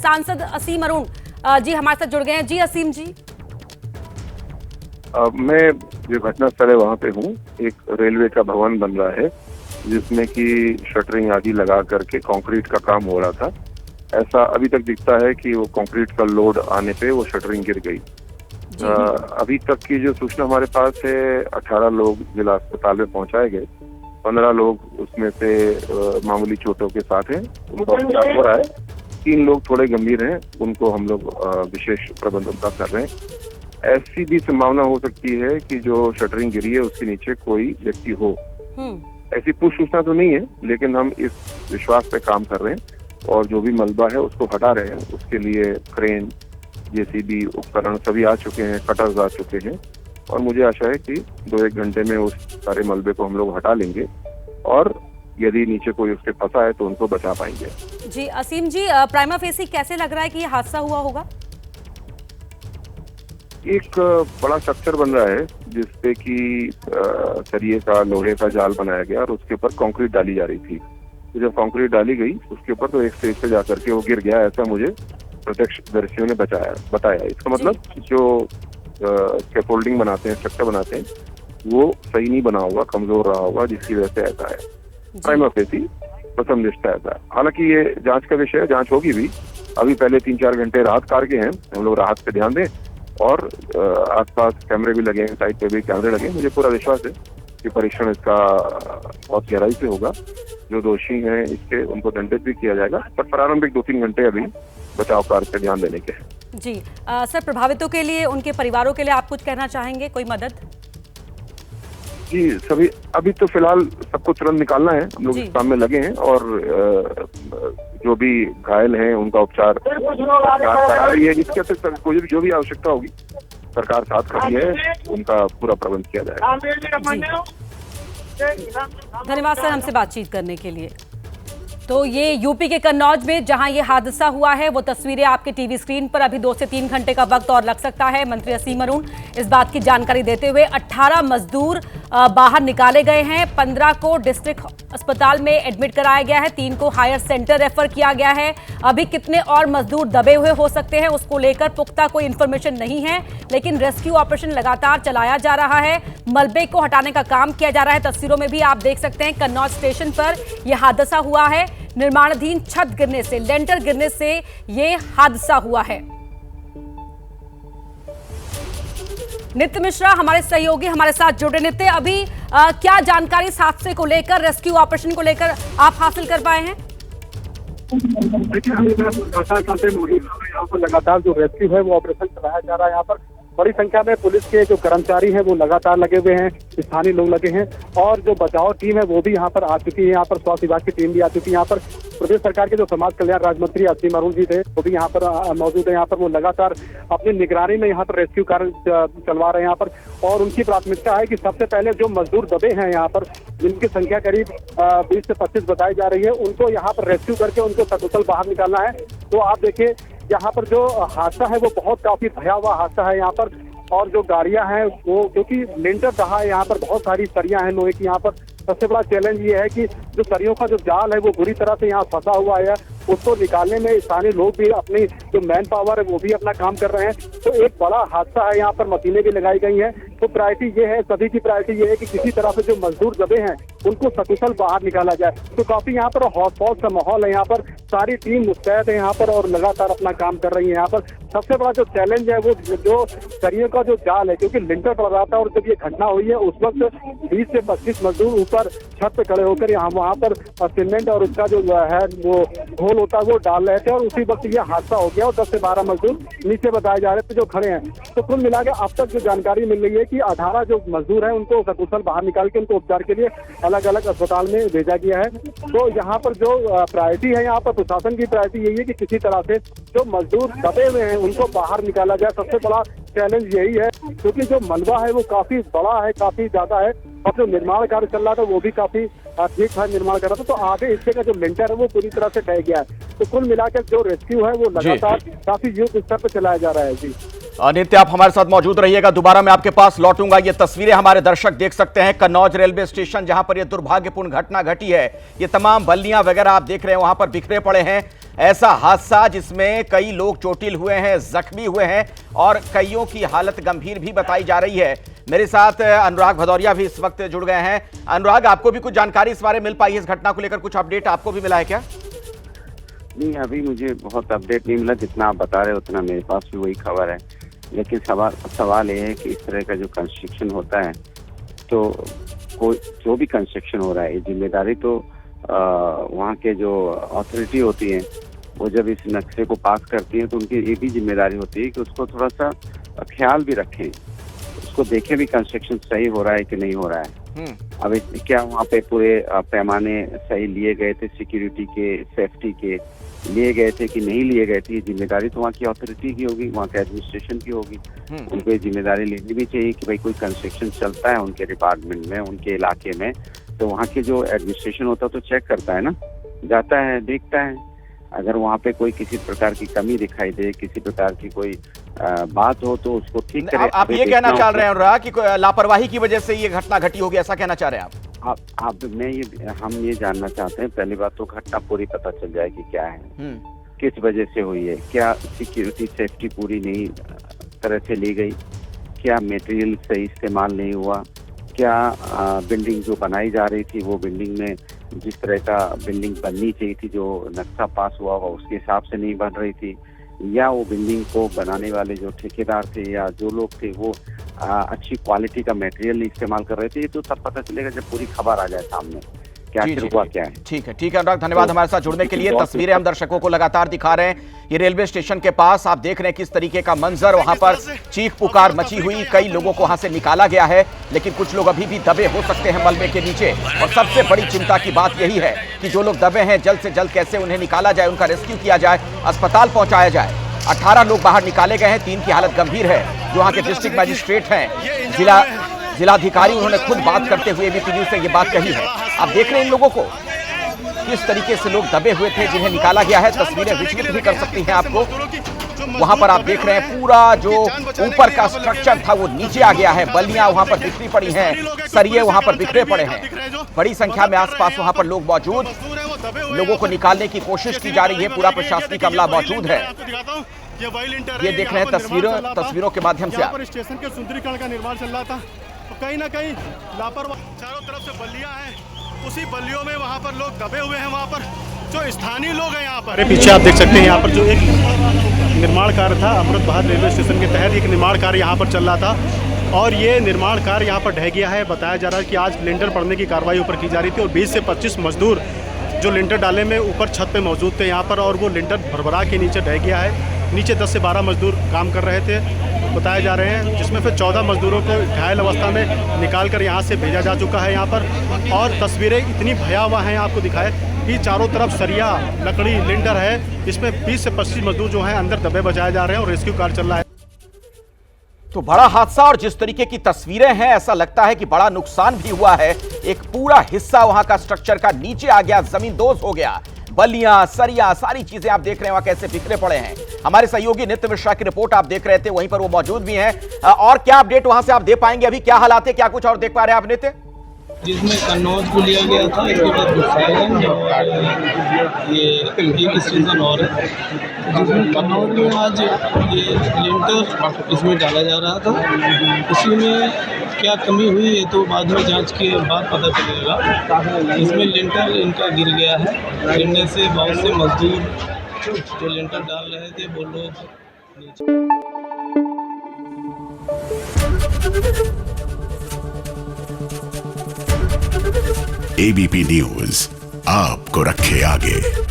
सांसद असीम अरुण जी हमारे साथ जुड़ गए हैं। जी असीम जी। मैं जो घटना स्थल है वहाँ पे हूँ। एक रेलवे का भवन बन रहा है जिसमें कि शटरिंग आदि लगा करके कंक्रीट का काम हो रहा था। ऐसा अभी तक दिखता है कि वो कंक्रीट का लोड आने पे वो शटरिंग गिर गई। अभी तक की जो सूचना हमारे पास है 18 लोग जिला अस्पताल में पहुंचाए गए। 15 लोग उसमें से मामूली चोटों के साथ हैं, उनका उपचार हो रहा है। 3 लोग थोड़े गंभीर हैं, उनको हम लोग विशेष प्रबंध उनका कर रहे हैं। ऐसी भी संभावना हो सकती है कि जो शटरिंग गिरी है उसके नीचे कोई व्यक्ति हो। ऐसी पुष्ट सूचना तो नहीं है, लेकिन हम इस विश्वास पे काम कर रहे हैं और जो भी मलबा है उसको हटा रहे हैं। उसके लिए क्रेन, जेसीबी उपकरण सभी आ चुके हैं, कटर्स आ चुके हैं और मुझे आशा है कि 2-1 घंटे में उस सारे मलबे को हम लोग हटा लेंगे और यदि नीचे कोई उसके फंसा है तो उनको बचा पाएंगे। जी असीम जी, प्राइमा फेसी कैसे लग रहा है कि ये हादसा हुआ होगा? एक बड़ा स्ट्रक्चर बन रहा है जिसपे कि सरिये का लोहे का जाल बनाया गया और उसके ऊपर कंक्रीट डाली जा रही थी। तो जब कंक्रीट डाली गई उसके ऊपर तो एक स्टेज पे जाकर के वो गिर गया, ऐसा मुझे प्रत्यक्षदर्शियों ने बताया। इसका मतलब जो स्कैफोल्डिंग बनाते हैं, स्ट्रक्चर बनाते हैं, वो सही नहीं बना होगा, कमजोर रहा होगा, जिसकी वजह से ऐसा है। प्राइमा फेसी प्रथम दृष्टया ऐसा है। हालांकि ये जांच का विषय है, जांच होगी भी। अभी पहले 3-4 घंटे राहत कार्य के हैं, हम लोग राहत पे ध्यान दें और आसपास कैमरे भी लगे हैं, साइड पे भी कैमरे लगे हैं। मुझे पूरा विश्वास है कि परीक्षण इसका बहुत गहराई से होगा। जो दोषी हैं इसके उनको दंडित भी किया जाएगा, पर प्रारंभिक 2-3 घंटे अभी बचाव कार्य पे ध्यान देने के हैं। जी सर, प्रभावितों के लिए, उनके परिवारों के लिए आप कुछ कहना चाहेंगे? कोई मदद? जी सभी, अभी तो फिलहाल सबको तुरंत निकालना है, हम लोग इस काम में लगे हैं और जो भी घायल हैं उनका उपचार करा रही है। इसके अतिरिक्त कोई भी जो भी आवश्यकता होगी सरकार साथ खड़ी है, उनका पूरा प्रबंध किया जाएगा। धन्यवाद सर हमसे बातचीत करने के लिए। तो ये यूपी के कन्नौज में जहां ये हादसा हुआ है वो तस्वीरें आपके टीवी स्क्रीन पर। अभी 2 से 3 घंटे का वक्त और लग सकता है। मंत्री असीम अरुण इस बात की जानकारी देते हुए 18 मजदूर बाहर निकाले गए हैं, 15 को डिस्ट्रिक्ट अस्पताल में एडमिट कराया गया है, 3 को हायर सेंटर रेफर किया गया है। अभी कितने और मजदूर दबे हुए हो सकते हैं उसको लेकर पुख्ता कोई इंफॉर्मेशन नहीं है, लेकिन रेस्क्यू ऑपरेशन लगातार चलाया जा रहा है। मलबे को हटाने का काम किया जा रहा है। तस्वीरों में भी आप देख सकते हैं कन्नौज स्टेशन पर यह हादसा हुआ है। निर्माणाधीन छत गिरने से, लेंटर गिरने से ये हादसा हुआ है। नित्य मिश्रा हमारे सहयोगी हमारे साथ जुड़े। नित्य, अभी क्या जानकारी इस हादसे को लेकर, रेस्क्यू ऑपरेशन को लेकर आप हासिल कर पाए हैं? देखिए, हम यहाँ पर लगातार जो रेस्क्यू है वो ऑपरेशन चलाया जा रहा है। यहाँ पर बड़ी संख्या में पुलिस के जो कर्मचारी हैं वो लगातार लगे हुए हैं, स्थानीय लोग लगे हैं और जो बचाव टीम है वो भी यहाँ पर आ चुकी है। यहाँ पर स्वास्थ्य विभाग की टीम भी आ चुकी है। यहाँ पर प्रदेश सरकार के जो समाज कल्याण राज्य मंत्री असीम अरुण जी थे वो भी यहाँ पर मौजूद है। यहाँ पर वो लगातार अपनी निगरानी में यहाँ पर रेस्क्यू कार्य चलवा रहे हैं यहाँ पर, और उनकी प्राथमिकता है कि सबसे पहले जो मजदूर दबे हैं यहाँ पर, जिनकी संख्या करीब 20 से 25 बताई जा रही है, उनको यहाँ पर रेस्क्यू करके उनको सकुशल बाहर निकालना है। तो आप देखिए यहाँ पर जो हादसा है वो बहुत काफी भयावह हादसा है यहाँ पर, और जो गाड़ियां हैं वो क्योंकि लेंटर रहा है यहाँ पर, बहुत सारी सरियां हैं लोहे की। यहाँ पर सबसे बड़ा चैलेंज ये है कि जो सरियों का जो जाल है वो बुरी तरह से यहाँ फंसा हुआ है, उसको निकालने में स्थानीय लोग भी, अपनी जो मैन पावर है वो भी अपना काम कर रहे हैं। तो एक बड़ा हादसा है यहाँ पर, मशीनें भी लगाई गई हैं। तो प्रायोरिटी ये है, सभी की प्रायोरिटी ये है कि किसी तरह से जो मजदूर दबे हैं उनको सकुशल बाहर निकाला जाए। तो काफी यहाँ पर हौस-पौस का माहौल है। यहाँ पर सारी टीम मुस्तैद है यहाँ पर और लगातार अपना काम कर रही है। यहाँ पर सबसे बड़ा जो चैलेंज है वो जो सरियों का जो जाल है, क्योंकि लिंटर पड़ रहा था और जब ये घटना हुई है उस वक्त 20 से 25 मजदूर ऊपर छत पे खड़े होकर वहाँ पर सीमेंट और उसका जो है वो घोल होता है वो डाल रहे थे और उसी वक्त ये हादसा हो गया और 10 से 12 मजदूर नीचे बताए जा रहे थे जो खड़े हैं। तो कुल मिला के अब तक जो जानकारी मिल रही है कि 18 जो मजदूर हैं उनको सकुशल बाहर निकाल के उनको उपचार के लिए अलग अलग अस्पताल में भेजा गया है। तो यहाँ पर जो प्रायोरिटी है, यहाँ पर प्रशासन की प्रायोरिटी यही है कि किसी तरह से जो मजदूर दबे हुए हैं उनको बाहर निकाला जाए। सबसे बड़ा चैलेंज यही है क्योंकि जो मलबा है वो काफी बड़ा है, काफी ज्यादा है, और जो निर्माण कार्य चल रहा था वो भी काफी ठीक ठाक निर्माण कर रहा था। तो आगे इसके का जो लिंटर है वो पूरी तरह से ढह गया है। तो कुल मिलाकर जो रेस्क्यू है वो लगातार काफी युद्ध स्तर पर चलाया जा रहा है। जी नित्य, आप हमारे साथ मौजूद रहिएगा, दोबारा मैं आपके पास लौटूंगा। ये तस्वीरें हमारे दर्शक देख सकते हैं कन्नौज रेलवे स्टेशन, जहां पर यह दुर्भाग्यपूर्ण घटना घटी है। ये तमाम बल्लियां वगैरह आप देख रहे हैं वहां पर बिखरे पड़े हैं। ऐसा हादसा जिसमें कई लोग चोटिल हुए हैं, जख्मी हुए हैं और कईयों की हालत गंभीर भी बताई जा रही है। मेरे साथ अनुराग भदौरिया भी इस वक्त जुड़ गए हैं। अनुराग, आपको भी कुछ जानकारी इस बारे में मिल पाई है? इस घटना को लेकर कुछ अपडेट आपको भी मिला है क्या? नहीं, अभी मुझे बहुत अपडेट नहीं मिला। जितना आप बता रहे हो उतना मेरे पास भी वही खबर है। लेकिन सवाल ये है कि इस तरह का जो कंस्ट्रक्शन होता है, तो कोई जो भी कंस्ट्रक्शन हो रहा है, ये जिम्मेदारी तो वहाँ के जो अथॉरिटी होती है, वो जब इस नक्शे को पास करती है तो उनकी ये भी जिम्मेदारी होती है कि उसको थोड़ा सा ख्याल भी रखें, उसको देखें भी कंस्ट्रक्शन सही हो रहा है कि नहीं हो रहा है। अब क्या वहाँ पे पूरे पैमाने सही लिए गए थे, सिक्योरिटी के, सेफ्टी के लिए गए थे कि नहीं लिए गए थे? ये जिम्मेदारी तो वहाँ की अथॉरिटी की होगी, वहाँ के एडमिनिस्ट्रेशन की होगी। उनको ये जिम्मेदारी लेनी भी चाहिए कि भाई कोई कंस्ट्रक्शन चलता है उनके डिपार्टमेंट में, उनके इलाके में, तो वहाँ के जो एडमिनिस्ट्रेशन होता है तो चेक करता है ना, जाता है, देखता है। अगर वहाँ पे कोई किसी प्रकार की कमी दिखाई दे, किसी प्रकार की कोई बात हो तो उसको ठीक करे। आप ये कहना चाह रहे हैं अनुराग कि लापरवाही की वजह से ये घटना घटी होगी, ऐसा कहना चाह रहे हैं आप? हम ये जानना चाहते हैं, पहली बात तो घटना पूरी पता चल जाए कि क्या है, किस वजह से हुई है, क्या सिक्योरिटी सेफ्टी पूरी नहीं तरह से ली गई, क्या मटेरियल सही इस्तेमाल नहीं हुआ, क्या बिल्डिंग जो बनाई जा रही थी वो बिल्डिंग में जिस तरह का बिल्डिंग बननी चाहिए थी, जो नक्शा पास हुआ होगा उसके हिसाब से नहीं बन रही थी, या वो बिल्डिंग को बनाने वाले जो ठेकेदार थे या जो लोग थे वो अच्छी क्वालिटी का मटेरियल नहीं इस्तेमाल कर रहे थे। ये तो तब पता चलेगा जब पूरी खबर आ जाए सामने, क्या हुआ क्या है। ठीक है अनुराग, धन्यवाद हमारे साथ जुड़ने के लिए। तस्वीरें हम दर्शकों को लगातार दिखा रहे हैं। ये रेलवे स्टेशन के पास आप देख रहे हैं किस तरीके का मंजर, वहां पर चीख पुकार मची हुई, कई लोगों को वहां से निकाला गया है, लेकिन कुछ लोग अभी भी दबे हो सकते हैं मलबे के नीचे। और सबसे बड़ी चिंता की बात यही है कि जो लोग दबे हैं जल्द से जल्द कैसे उन्हें निकाला जाए, उनका रेस्क्यू किया जाए, अस्पताल पहुंचाया जाए। 18 लोग बाहर निकाले गए हैं, 3 की हालत गंभीर है। जो वहां के डिस्ट्रिक्ट मजिस्ट्रेट हैं, जिलाधिकारी, उन्होंने खुद बात करते हुए एबीपी न्यूज से ये बात कही है। आप देख रहे हैं इन लोगों को, किस तरीके से लोग दबे हुए थे जिन्हें निकाला गया है। तस्वीरें विचलित भी कर सकती हैं आपको। वहां पर आप देख रहे हैं पूरा जो ऊपर का स्ट्रक्चर था वो नीचे आ गया है, बल्लियां वहां पर बिखरी पड़ी हैं, सरिये वहां पर बिखरे पड़े हैं। बड़ी संख्या में आसपास वहां पर लोग मौजूद, लोगों को निकालने की कोशिश की जा रही है, पूरा प्रशासनिक अमला मौजूद है। ये देख रहे हैं तस्वीरों के माध्यम से आप। स्टेशन के सुंदरीकरण का निर्माण चल रहा था, तो कहीं ना कहीं लापरवाही, चारों तरफ से बल्लियां हैं, उसी बल्लियों में वहाँ पर लोग दबे हुए हैं। वहाँ पर जो स्थानीय लोग हैं, यहाँ पर पीछे आप देख सकते हैं, यहाँ पर जो एक निर्माण कार्य था अमृत बहार रेलवे स्टेशन के तहत, एक निर्माण कार्य यहाँ पर चल रहा था और ये निर्माण कार्य यहाँ पर ढह गया है। बताया जा रहा है कि आज लिंटर पड़ने की कार्रवाई ऊपर की जा रही थी और 20 से 25 मजदूर जो लिंटर डाले में ऊपर छत पे मौजूद थे यहाँ पर, और वो लिंटर भरभरा के नीचे ढह गया है। नीचे 10 से 12 मजदूर काम कर रहे थे बताए जा रहे हैं, जिसमें फिर 14 मजदूरों को घायल अवस्था में निकाल कर यहाँ से भेजा जा चुका है यहाँ पर। और तस्वीरें इतनी भयावह हैं, आपको दिखाए कि चारों तरफ सरिया, लकड़ी, लिंटर है, इसमें 20 से 25 मजदूर जो हैं अंदर दबे बचाए जा रहे हैं और रेस्क्यू कार्य चल रहा है। तो बड़ा हादसा, और जिस तरीके की तस्वीरें हैं ऐसा लगता है कि बड़ा नुकसान भी हुआ है। एक पूरा हिस्सा वहां का स्ट्रक्चर का नीचे आ गया, जमींदोज हो गया, बल्लियां, सरिया, सारी चीजें आप देख रहे हैं वहां कैसे बिखरे पड़े हैं। हमारे सहयोगी नित्य मिश्रा की रिपोर्ट आप देख रहे थे, वहीं पर वो मौजूद भी हैं। और क्या अपडेट वहां से आप दे पाएंगे, अभी क्या हालात है, क्या कुछ और देख पा रहे हैं आप नित्य? जिसमें कन्नौज को लिया गया था, इसके बाद गुस्साईगंज और ये एक स्टेशन और है, जिसमें कन्नौज में आज ये लिंटर इसमें डाला जा रहा था। उसी में क्या कमी हुई है तो बाद में जांच के बाद पता चलेगा। इसमें लिंटर इनका गिर गया है, गिरने से बहुत से मजदूर जो लिंटर डाल रहे थे वो लोग एबीपी न्यूज आपको रखे आगे।